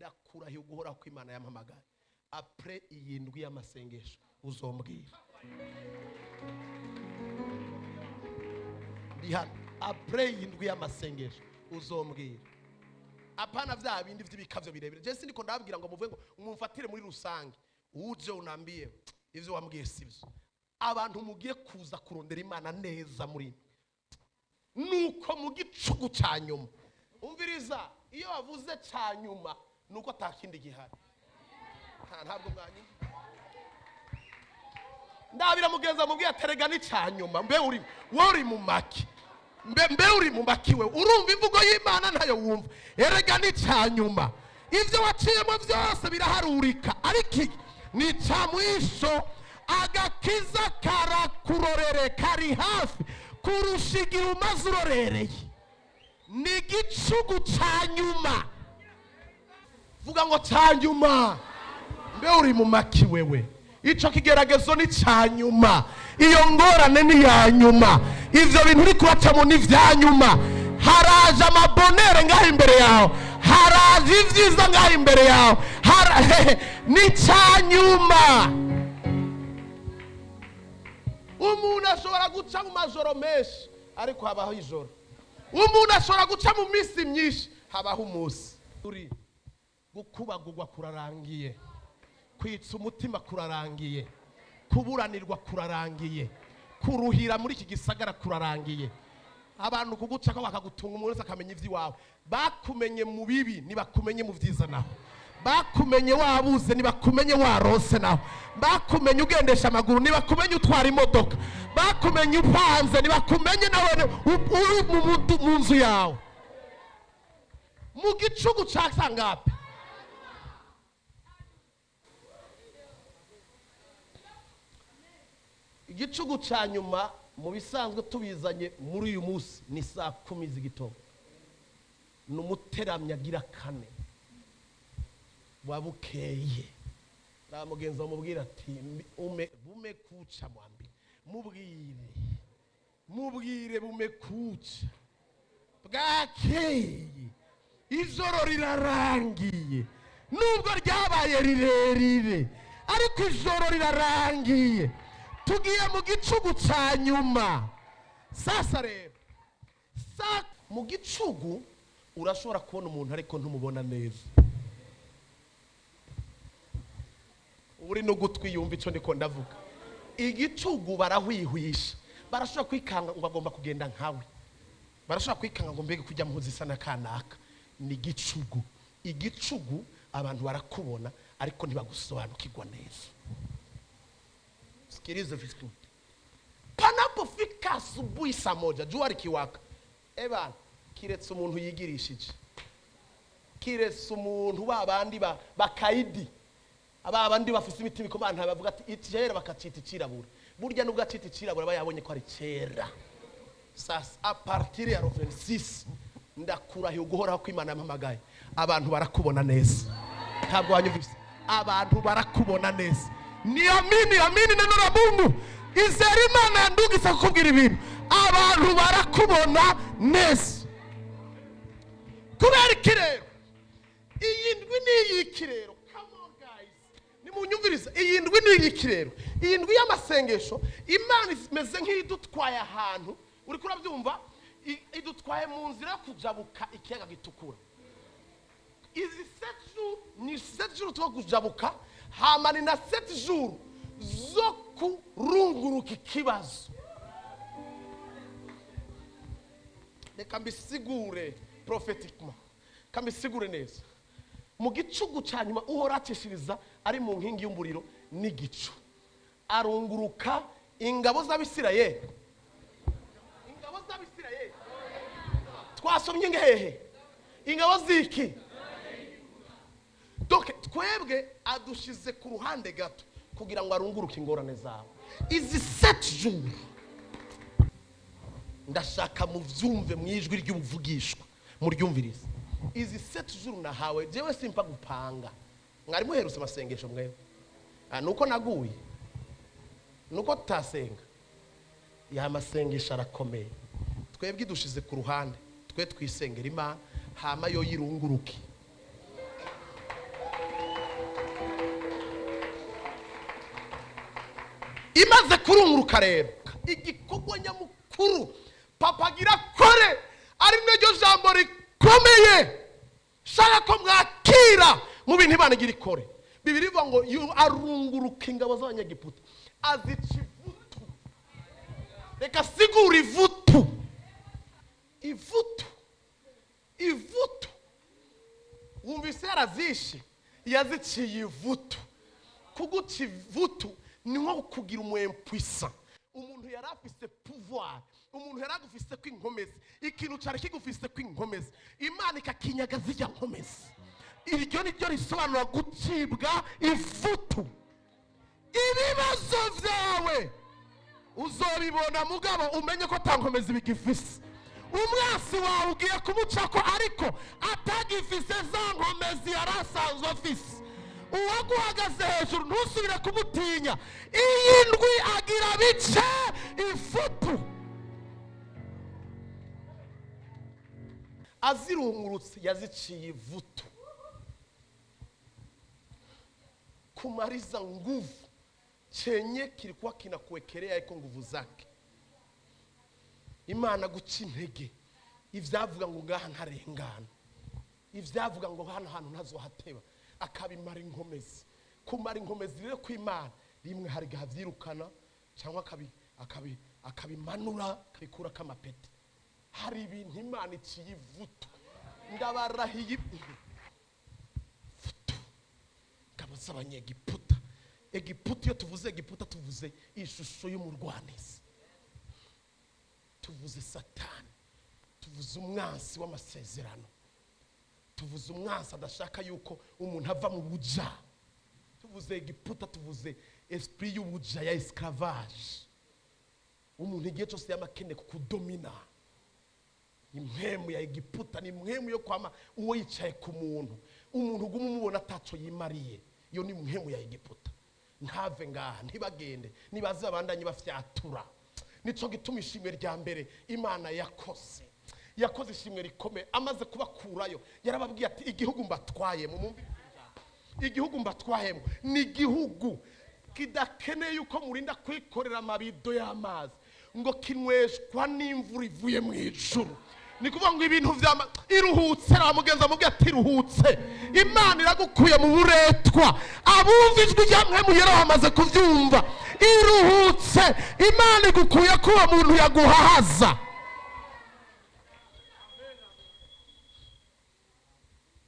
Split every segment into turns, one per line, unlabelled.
ndakurahiye guhora ko Imana yampamagaye après iyi ndwi y'amasengesho uzombwira bihana après iyi ndwi y'amasengesho uzombwira apana vya bindi vy'ibikavyo birebire je sindiko ndababwira ngo muvuge ngo umumfatire muri rusange uje unambiye ivyo wambwiye sivyo abantu mugiye kuza kurondera Imana neza muri nuko mu gicugu cyanyuma umviriza iyo wavuze cyanyuma nuko atakindi gihari ntabwo mwanyuma ndabira mugenza mubwiye terega ni cyanyuma mbe uri mu maki mbe uri mu maki we urumva imvugo y'Imana ntayo wumva erega ni cyanyuma ivyo waciyemo byose biraharurika ariko ni cyamwisho agakiza karakurorere kari hafi kurushigira umaze urorereye ni igicugu cyanyuma vuga ngo cyanyuma mbe uri mu maki wewe ico kigeragezo ni cyanyuma iyo ngorane ni yanyuma ivyo bintu uri kuracamo ni vyanyuma haraje amabonere ngaho imbere yawe haraje ivyiza ngaho imbere yawe ni cyanyuma umuntu ashobora guca mu majoro menshi ariko habaho ijoro umuntu ashobora guca mu minsi myinshi habaho umunsi uri gukubagurwa kurarangiye kwitsa umutima kurarangiye kuburanirwa kurarangiye kuruhira muri iki gisagara kurarangiye abantu kuguca ko bakagutunga umuntu wese akamenya ivy'iwawe bakumenye mu bibi nibakumenye mu vyiza naho bakumenye wabuze nibakumenye warose naho bakumenye ugendesha amaguru nibakumenye utwara imodoka bakumenye upanze nibakumenye nawe uri mu nzu yawe mu gicugu cyasangape igicugu cya nyuma mu bisanzwe tubizanye muri uyu munsi ni saa 10 z'igitondo n'umuteramya agira kane wabukeye na mugenzi wamubwira ati bume kuca mwambi mubwire bume kuca bwakeye ijoro rirarangiye nubwo ryabaye rirerire ariko ijoro rirarangiye tugiye mu gicugu cya nyuma sasa rero mu gicugu urashobora kubona umuntu ariko ntumubona neza uri no gutwiyumva ico ndiko ndavuga igicugu barahwihwisha barashobora kwikanga ngo agomba kugenda nkawe barashobora kwikanga ngo mbege kujya muhuza isa na kanaka ni igicugu abantu barakubona ariko ntibagusobanukirwa neza sikiliza vizuri panapofika asubuhi saa 1 jua likiwaka bana kiretse umuntu yigirishije kiretse umuntu babandi bakaidi abandi bafise imitima ikomana bavuga ati icera bakacita ikirabura burya nubwo acita ikirabura bayabonye ko ari cera sasa a partir ya 26 ndakurahiye guhoraho ko Imana yampamagaye abantu barakubona neza ntabwo wanyumvise abantu barakubona neza ni amini neno la Mungu izera Imana ndugisa kukubwira ibintu abantu barakubona neza kubera ikirero iyi ndwi ni ikirero munyumviriza iyi ndwi ni ikirero iyi ndwi y'amasengesho Imana imeze nk'idutwaye ahantu uri kurabyumva idutwaye mu nzira yo kujabuka ikiyaga gitukura izi 7 jours ni 7 jours two kujabuka hamani na 7 jours zo kurunguruka ikibazo reka mbisigure prophétiquement kambisigure neza mu gicugu cyanyuma uhoracishiriza ari mu nkingi y'umuriro n'igicu arunguruka ingabo z'Abisirayeli twasomye ngehehe ingabo ziki donc twebwe adushize ku ruhande gato kugira ngo arunguruke ingorane zawe izi 7 jours ndashaka mu vyumve mu ijwi ry'ubuvugishwa mu ryumviriza izi 7 jours nahawe jewe simpa gupanga mwari muherutse amasengesho mwewe nuko naguye nuko tutasenga ya masengesho arakomeye twebwe dushize ku ruhande twe twisengera Imana hama yo yirunguruke imaze kurunguruka rero igikorwa nyamukuru papa agira kore ari naryo jambo rikomeye shaka ko mwakira mu bintu Imana igira ikore. Bibiri bivuga ngo arunguruka ingabo z'abanyagiputa azica ivutu. Reka sigura ivutu. Wumvise yarazishe yaziciye ivutu. Kuguca ivutu ni nko kugira umwempwisa. Umuntu yari afise pouvoir, umuntu yari agufise kw'inkomezi, ikintu cyari kigufise kw'inkomezi, Imana ikakinyaga zijya nkomezi. Iryo ni ryo risobanura gucibwa ivutu. Ibibazo byawe uzobibona mugabo umenye ko tankomezi bigifise. Umwasi wawe ugiye kumucako ariko atagifise za nkomezi yarasanzwe afise. Uwaguhagaze hejuru ntusubire kumutinya. Iyi ndwi agira bice ifutu. Azirungurutse yaziciye ivutu. Kumaliza nguvu chenye kilikuwa kinakuwekelea iko nguvu zake. Imana guca intege ivyavuga ngo ngaha ntarengana, ivyavuga ngo hano hantu ntazohateba, akabimara inkomezi. Kumara inkomezi rero kw'Imana rimwe hari gavyirukana cyangwa akabimanura akabikura kamapete. Hari ibintu Imana iciye ivutu. Ndabarahiye ngabo z'abanyegiputa. Egiputa, iyo tuvuze Egiputa tuvuze ishusho y'umurwanisi, tuvuze Satani, tuvuze umwansi w'amasezerano, tuvuze umwansi adashaka yuko umuntu ava mu buja. Tuvuze Egiputa tuvuze esprit y'ubuja ya esclavage. Umuntu igihe cyose yamakene kukudomina. Impemu ya Egiputa ni impemu yo kwama uwo yicaye ku muntu, umuntu gumumubona ataco yimariye. Iyo ni impemu ya Egiputa. Ntave ngaha ntibagende nibaze abandanye bafyatura. Nico gituma ishimwe rya mbere Imana yakoze ishimwe rikome. Amaze kubakurayo yarababwiye ati igihugu mbatwayemo, mumbi igihugu mbatwayemo ni igihugu kidakeneye yuko murinda kwikorera amabido y'amazi ngo kinweshwa n'imvura ivuye mu ijuru. Ni kuvuga ngo ibintu vyama iruhutse. Ramugenza mubwiye ati iruhutse. Imana iragukuye mu buretwa. Abumva ijwi rya Mpwemu Yera bamaze kuvyumva. Iruhutse. Imana igukuye kuba muntu yaguhahaza.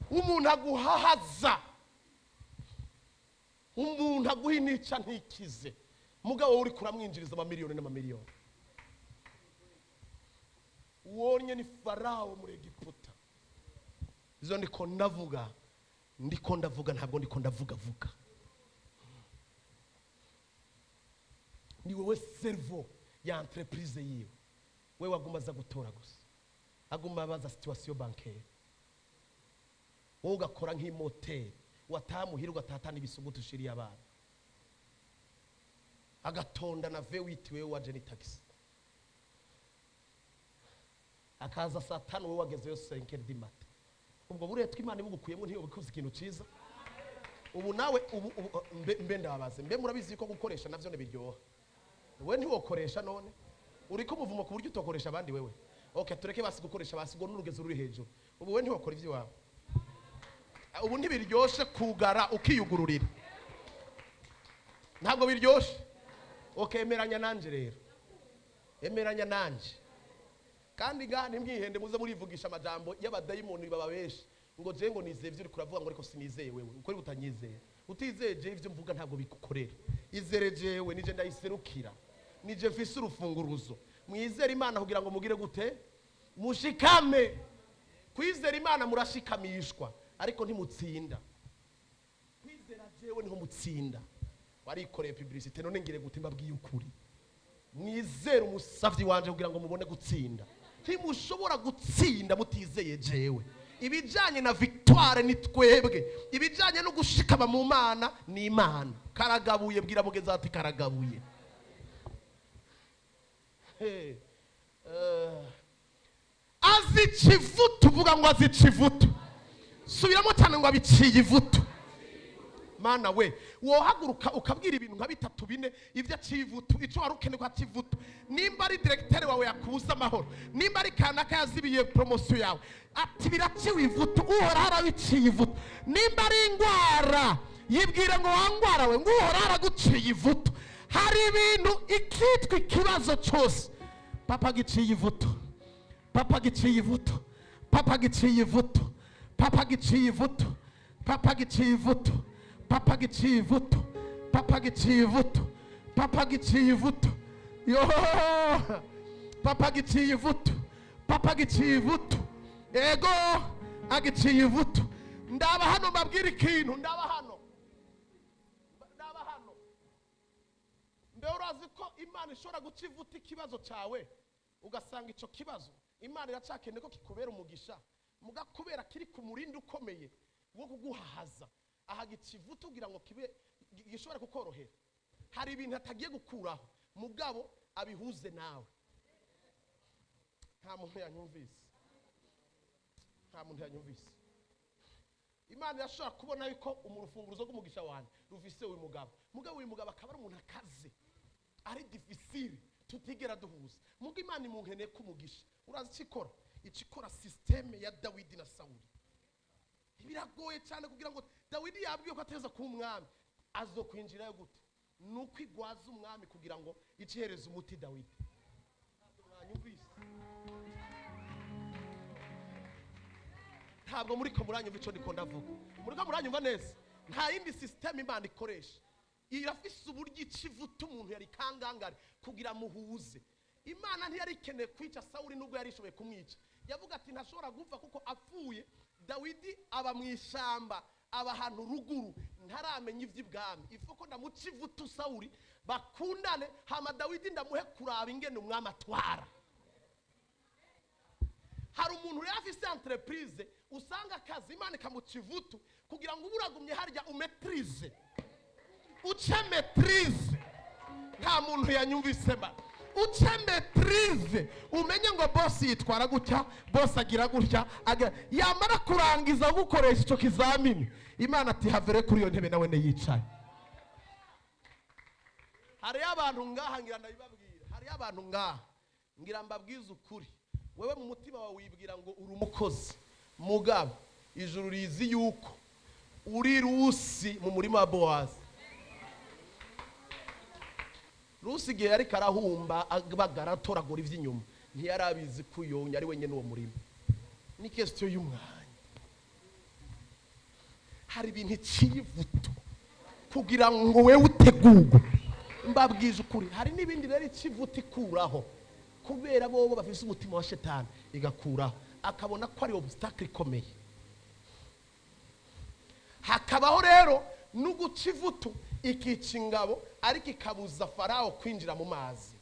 Umuntu aguhahaza, umuntu aguhinica ntikize, mugabo uri kuramwinjiriza amamiliyoni n'amamiliyoni. Uonye ni Farao muri Egiputa. Izo ndiko ndavuga ntabwo ndiko ndavuga. Ni wewe servo ya entreprise yiwe. Wewe wagumaza gutora gusa. Aguma baza situation bancaire. Wowe ugakora nk'imoteri, watamuhira ugatatana ibisugutu shiri y'abana. Agatonda na V8 wewe waje ni taxi. Akaza saa 5 wewe wagezeyo 5 di mata. Ubwo buretwa Imana ibugukuyemo ntiyo bikoze ikintu ciza. Ubu nawe mbe ndababaze, mbe murabizi ko gukoresha navyo nebiryoha. Wewe ntiwokoresha none uriko muvumo ku buryo utokoresha abandi wewe. Okay, tureke basi gukoresha basigo n'urugezo ruri hejuru. Ubu wewe ntiwokora ivyo wawe. Ubu ntibiryoshe kugara ukiyugururira. Ntabwo biryoshe. Okay, emeranya nanje rero. Emeranya nanje. Kandi gani mbwihende muze murivugisha amajambo y'abadayimoni bababeshi ngo je ngo nizeye ivyo uri kuravuga ngo ariko sinizeye wewe. Ukuri utanyizeye. Utizeye je ivyo mvuga ntabwo bikukorera. Izere jewe nije ndayiserukira. Nije mfise urufunguruzo. Mwizere Imana kugira ngo mugire gute? Mushikame. Kwizera Imana murashikamishwa ariko ntimutsinda. Kwizera jewe niho mutsinda. Warikoreye publicité none ngire gute mbabwiye ukuri. Mwizere umusavyi wanje kugira ngo mubone gutsinda. Ntimushobora gutsinda mutizeye jewe. Ibijanye na victoire ni twebwe. Ibijanye no gushikama mu Mana ni Imana. Karagabuye bwira mugeza ati karagabuye. Azichivutu vuga ngo azichivutu. Subiramo cyane ngo abiciye ivutu. mana we wohaguruka ukabwira ibintu nka bitatu bine ivyo acivutu ico warukene ko acivutu nimba ari directeur wawe yakubuza amahoro nimba ari kanaka yazibiye promotion yawe ati biraciwe ivutu uhora harabiciye ivutu nimba ari ingwara yibwire ngo wangwara we ngo uhora haraguciye ivutu hari ibintu ikitwa ikibazo cyose papa giciye ivutu papa giciye ivutu papa giciye ivutu papa giciye ivutu papa giciye ivutu papa giciye ivutu papa giciye ivutu papa giciye ivutu yo papa giciye ivutu papa giciye ivutu ego agiciye ivutu ndaba hano mbabwira ikintu ndaba hano mbe urazi ko Imana ishobora guca ivutu ikibazo cyawe ugasanga ico kibazo Imana iracakene ko kikubera umugisha muga kubera kiri ku murindi ukomeye wo kuguhahaza aha gikivutu kugira ngo kibe gishobora kukorohera hari ibintu atagiye gukuraho mugabo abihuze nawe nta muntu yanyumvise Imana yashobora kubona yuko umurufunguruzo rw'umugisha wanjye rufise uyu mugabo uyu mugabo akaba ari umuntu akaze ari difficile tutigera duhuza muga Imana imunkeneye kumugisha urazi ikikora systeme ya Dawidi na Sauli biragoye cyane kugira ngo Dawidi yabwiye ko ateza ku umwami azokwinjira yo gute nuko igwaza umwami kugira ngo ikihereze umuti Dawidi ntabwo muri ko muranyumva ico ndiko ndavuga muri ko muranyumva neza nta yindi systeme Imana ikoresha irafise uburyo ikivuta umuntu yari kangangare kugira muhuze Imana ntiyari ikeneye kwica Sauli nubwo yari ishoboye kumwica yavuga ati ntashobora gupfa kuko apfuye Dawidi aba mwishamba aba ahantu ruguru ntaramenya ivy'ibwami ifuko ndamuca ivutu Sauli bakundane hama Dawidi ndamuhe kuraba ingene umwami atwara hari umuntu rero afise entreprise usanga akazi Imana ikamuca ivutu kugira ngo uburagumye harya umetrize uce maîtrise nta muntu yanyumvise ba uce maîtrise umenye ngo boss yitwara gutya boss agira gutya yamara kurangiza gukoresha ico kizamini Imana ati havere kuri iyo ntebe nawe ne yicaye hari abantu ngaha ngira ndabibabwira hari abantu ngaha ngira mbabwiza ukuri wewe mu mutima wawe wibwira ngo uri umukozi mugabo ijuru rizi yuko uri rusi mu murima wa Boazi Rusigiye yari karahumba agabagara toragura ivy'inyuma ntiyarabizi kuyonya ari wenye n'uwo murimo ni question y'umwanya hari ibintu civuto kugira ngo wewe utegurwe mbabwije ukuri hari n'ibindi rero civuto ikuraho kubera bobo bafise umutima wa shetani igakuraho akabona ko ari obstacle ikomeye hakabaho rero n'ugucivuto ikica ingabo ariko ikabuza Farao kwinjira mu mazi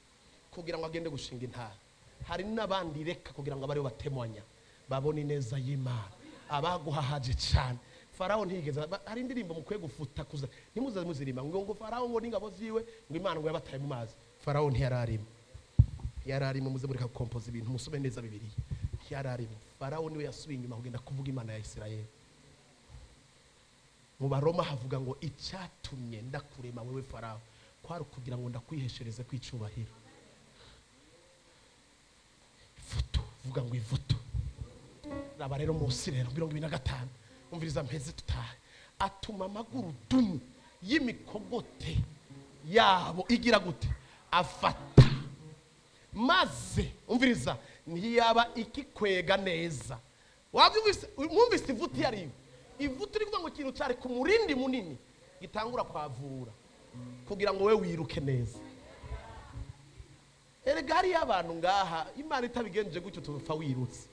kugira ngo agende gushinga intara hari n'abandi reka kugira ngo abari batemanya babone neza y'Imana abaguhahaje cyane Farao ntigeze hari indirimbo mukwiye gufuta kuza ntimuze muzirimba ngo Farao ngo n'ingabo ziwe ngo Imana ngo yabataye mu mazi Farao ntiyararimo muze muri compose ibintu musome neza Bibiliya ntiyararimo Farao niwe yasubiye inyuma kugenda kuvuga Imana ya Isirayeli mu Baroma havuga ngo icyatumye ndakurema wewe Farao kwari kugira ngo ndakwiheshereze kwicubahiro ivuto vuga ngo ivuto raba rero munsi rero 25 umviriza mpeze tutahe atuma amaguru dumu y'imikogote yabo igira gute afata maze umviriza ntiyaba ikikwega neza wabyumvise mwumvise ivuto yari ivuto iri kuvuga ngo ikintu cyari ku murindi munini gitangura kwavura kugira ngo we wiruke neza erega hari abantu ngaha Imana itabigenje gutyo tupfa wirutse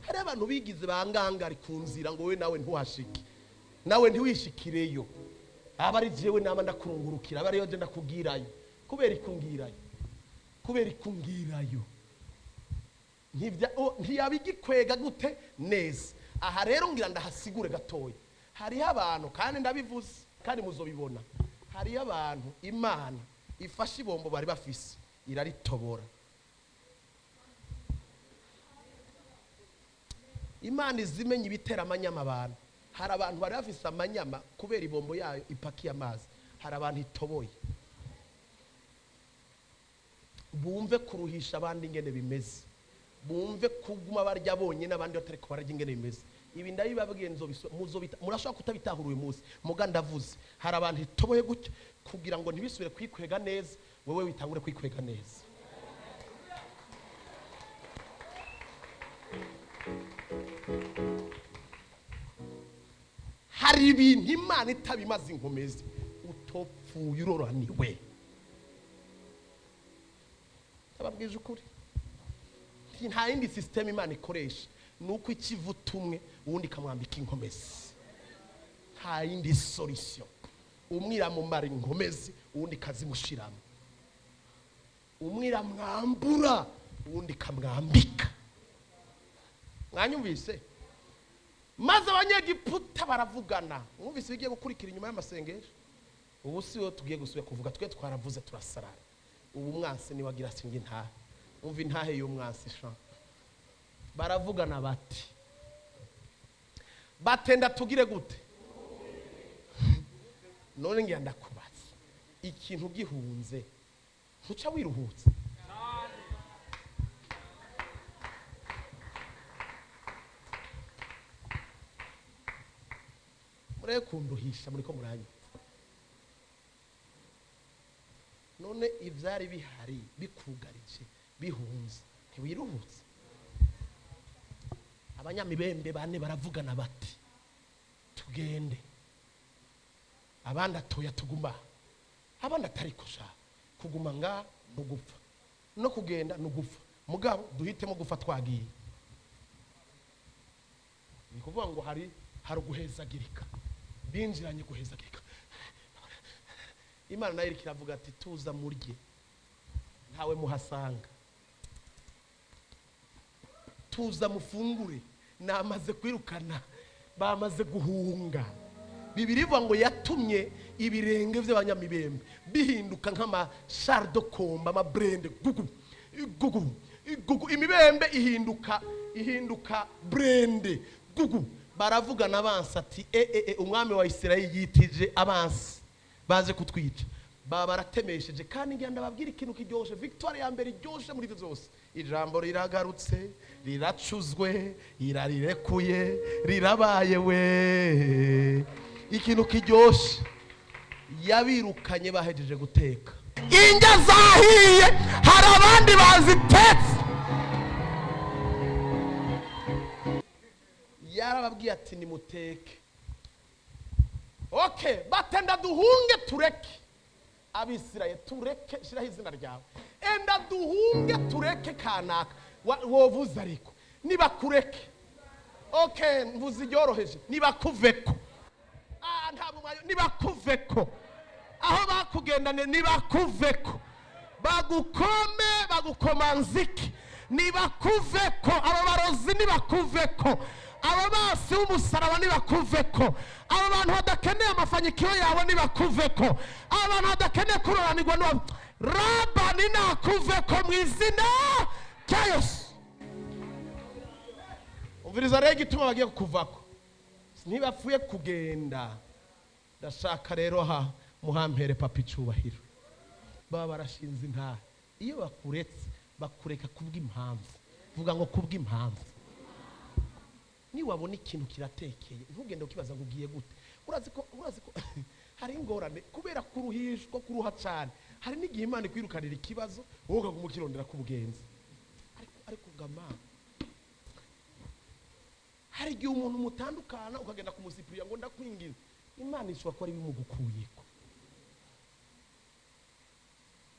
hari abantu bigize bangangari ku nzira ngo we nawe ntuhashike nawe ntiwishikireyo aba ari jewe nama ndakurungurukira aba ariyo je ndakugirayo kubera ikungirayo ntiyabigikwega gute neza aha rero ngira ndahasigure gatoya hari abantu kandi ndabivuze kandi muzobibona hari abantu Imana ifasha ibombo bari bafise iraritobora Imana izimenye ibitera amanyama abantu hari abantu bari bafise amanyama kubera ibombo yayo ipakiye amazi, hari abantu itoboye. Bumve kuruhisha abandi ingene bimeze, bumve kuguma barya bonyine abandi batari ko barya ingene bimeze. Ibi ndabibabwiye murashobora kutabitahura uyu munsi, muga ndavuze hari abantu itoboye gutyo kugira ngo ntibisubire kwikwega neza, wewe witangure kwikwega neza. Hari ibintu Imana itabimaze inkomezi utopfuye uroraniwe. Tababwije ukuri, nta yindi system Imana ikoresha, nuko ikivutumwe ubundi kamwambika inkomezi. Nta yindi solution. Umwiramumara inkomezi ubundi kazimushiramo, umwiramwambura ubundi kamwambika. Mwanyumvise? Maze abanyegiputa baravugana, mwumvise bigiye gukurikira inyuma y'amasengesho. Ubu siwe tugiye gusubira kuvuga, twe twaravuze turasarara. Ubu mwanse ni wagira singi ntahe, umva intahe y'umwanse sha. Baravugana bati batenda tugire gute? None ngiye ndakubaza, ikintu gihunze ntuca wiruhutse? Mure kunduhisha muri ko muranyu. None ivyari bihari bikugarije bihunze ntiwiruhutse? Abanyamibembe bane baravugana bati tugende, abandi atoya tuguma, abandi atari kusha kuguma nga nugupfa no kugenda nugupfa, mugabo duhitemo gufa twagiye. Ni kuvuga ngo hari guhezagirika, binjiranye guhezagirika. Imana nayo kiravuga ati tuza murye ntawe muhasanga, tuza mufungure namaze kwirukana bamaze guhunga. Bibiri ivuga ngo yatumye ibirenge by'abanyamibembe bihinduka nk'ama shardo komba, ama brand gugu gugu gugu, imibembe ihinduka brand gugu. Baravugana abansi ati umwami wa Isirayeli yitije abansi baze kutwica. Baba baratemesheje kandi ngenda babwira ikintu kiryoshe, victoire ya mbere iryoshe muri byose. Ijambo riragarutse, riracuzwe, irarirekuye, rirabaye we. Ikintu kiryoshe, yabirukanye bahejeje guteka. Indya zahiye, hari abandi bazitetse. Yarababwiye ati nimuteke. Okay, batenda duhunge tureke. Abisirayeli tureke, shiraho izina ryawe. Enda duhunge tureke kanaka. Wovuze ariko nibakureke. Okay, mvuze iryoroheje, nibakuveko. Ntabwo mwayo, nibakuveko. Aho bakugendane nibakuveko. Bagukome, bagukomanziki. Nibakuveko, abo barozi nibakuveko. Abo basi umusaraba nibakuveko. Abo bantu badakeneye amafanyikiro yawe nibakuveko. Abo bantu badakeneye kuroranirwa n'abo Raba ninakuveko mu izina rya Yesu. Umviriza rero igituma bagiye kukuvako, ntibapfuye kugenda. Ndashaka rero muhampere papa icubahiro. Baba barashinze intahe, iyo bakuretse bakureka kubw'impamvu. Vuga ngo kubw'impamvu. Ni wabona ikintu kiratekeye ntugende ukibaza ngo ugiye gute. Urazi ko hari ingorane kubera kuruhishwa kuruha cyane. Hari n'igihe Imana ikwirukanira ikibazo wowe ukagumukirondera kubugenza. Ariko gama hari igihe umuntu mutandukana ukagenda kumusipirira ngo ndakwingiza. Imana ishobora ko ari bimugukuyeko.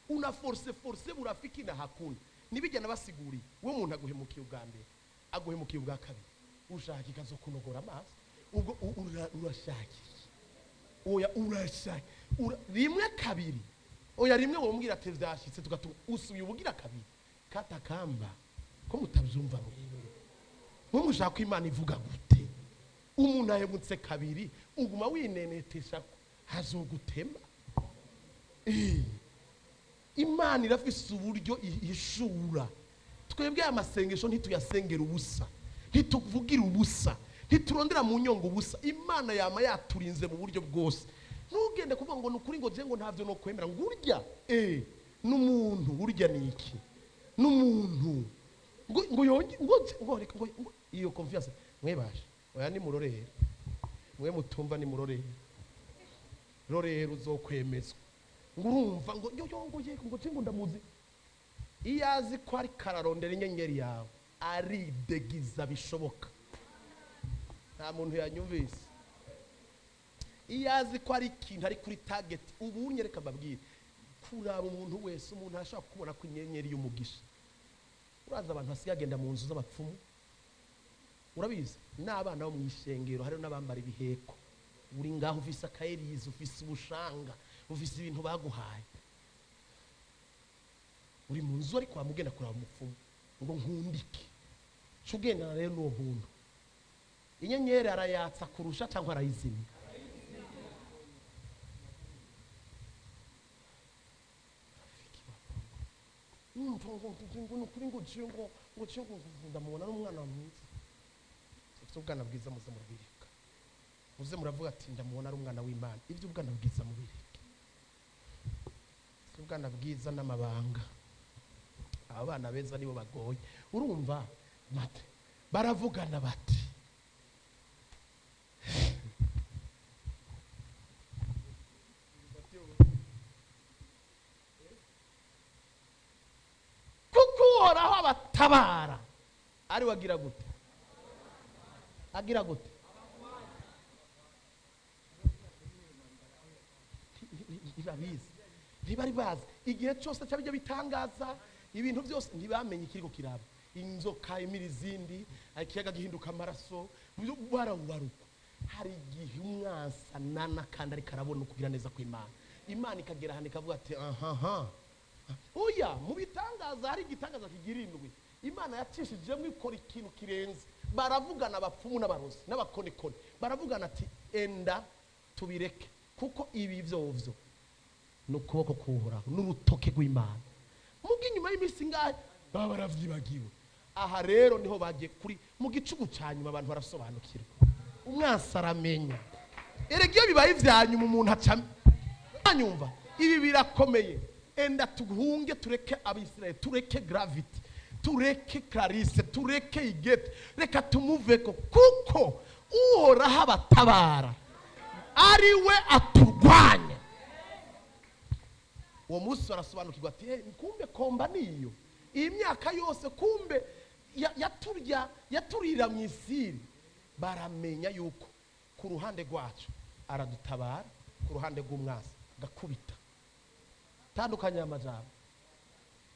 Una force burafiki na hakuna. Nibijyana basiguri we umuntu aguhemukiye ubwa mbere, aguhemukiye ubwa kabiri. Ushaka ikazo kunogora amazi ubwo urashaki. Oya urashaki rimwe kabiri. Oya rimwe wombwira ati vyashitse tugatuma usuye ubugira kabiri. Katakamba ko mutabyumva mwiwe. Mwe mushaka Imana ivuga gute? Umuntu ahemutse kabiri uguma winenetesha hazogutema. Imana irafise uburyo ishura. Twebwe amasengesho ntituyasengera ubusa, ntituvugira ubusa, ntiturondera mu nyongo ubusa. Imana yama yaturinze mu buryo bwose. Ntugende kuvuga ngo nukuri ngo je ngo ntavyo no kwemera ngo urya n'umuntu urya niki n'umuntu ngo yonge ngo iyo confiance mwebashe oya ni murorere mwe mutumva ni murorere rorero uzokwemezwa ngo urumva ngo ngo je ngo ndamuzi iyazi ko ari kararondera inyenyeri yawe ari degiza bishoboka nta muntu yanyumvise iyazi ko ari ikintu ari kuri target ubu unyereka babwire kuraba umuntu wese umuntu ashaka kubona ko inyenyeri y'umugisha uraza abantu basigagenda mu nzu z'abapfumu urabizi n'abana bo mu ishengero hari n'abambara ibiheko uri ngaho ufise akayerizi ufise ubushanga ufise ibintu baguhaye uri mu nzu ariko wamugenda kuraba umupfumu ngo nkundike cugenda rero n'uwo muntu inyenyeri arayatsa kurusha cyangwa arayizimya ngo ndamubona n'umwana mwiza ufite ubwana bwiza muze mubirika muze muravuga ati ndamubona ari umwana w'Imana ibyo ubwana bwiza mubirike ubwana bwiza n'amabanga abana beza nibo bagoye urumva mate baravugana bati kuko abatabara ari wagira gute agira gute ntibari bazi igihe cyose cyabijya bitangaza ibintu byose ntibamenye ikiriko kiraba inzoka imira izindi ikiyaga gihinduka amaraso barawaruka hari igihe umwasa nana kandi ari karabona kugira neza ku Imana ikagera hane kavuga ati oya mu bitangaza hari igitangaza kigira Indwi Imana yacishije mu ikora ikintu kirenze baravugana abapfumu n'abarozi n'abakonekone baravugana ati enda tubireke kuko ibi vyovyo n'ukuboko kuhoraho n'urutoke rw'Imana mugi nyuma y'imisi ngahe baba baravyibagiwe aha rero niho bagiye kuri mu gicugu cyanyuma abantu barasobanukirwa umwasa aramenya eregiye bibaye ivyanyuma umuntu acanyumva ibi birakomeye enda tuhunge tureke abisirayeli tureke gravity tureke Clarisse tureke igete reka tumuveko kuko uhoraho abatabara ari we aturwanya uwo munsi barasobanukirwa ati kumbe komba niyo iyi myaka yose kumbe yaturira mu isiri baramenya yuko ku ruhande rwacu aradutabara ku ruhande rw'umwasi gakubita tandukanye amajambo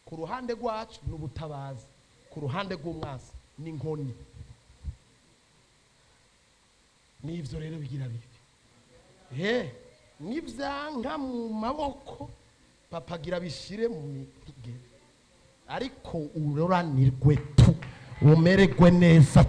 ku ruhande rwacu n'ubutabazi ku ruhande rw'umwasi n'inkoni n'ivyo rero bigira bibi nivyanka mu maboko papa gira bishire mu migere ariko uroranirwe tu umererwe neza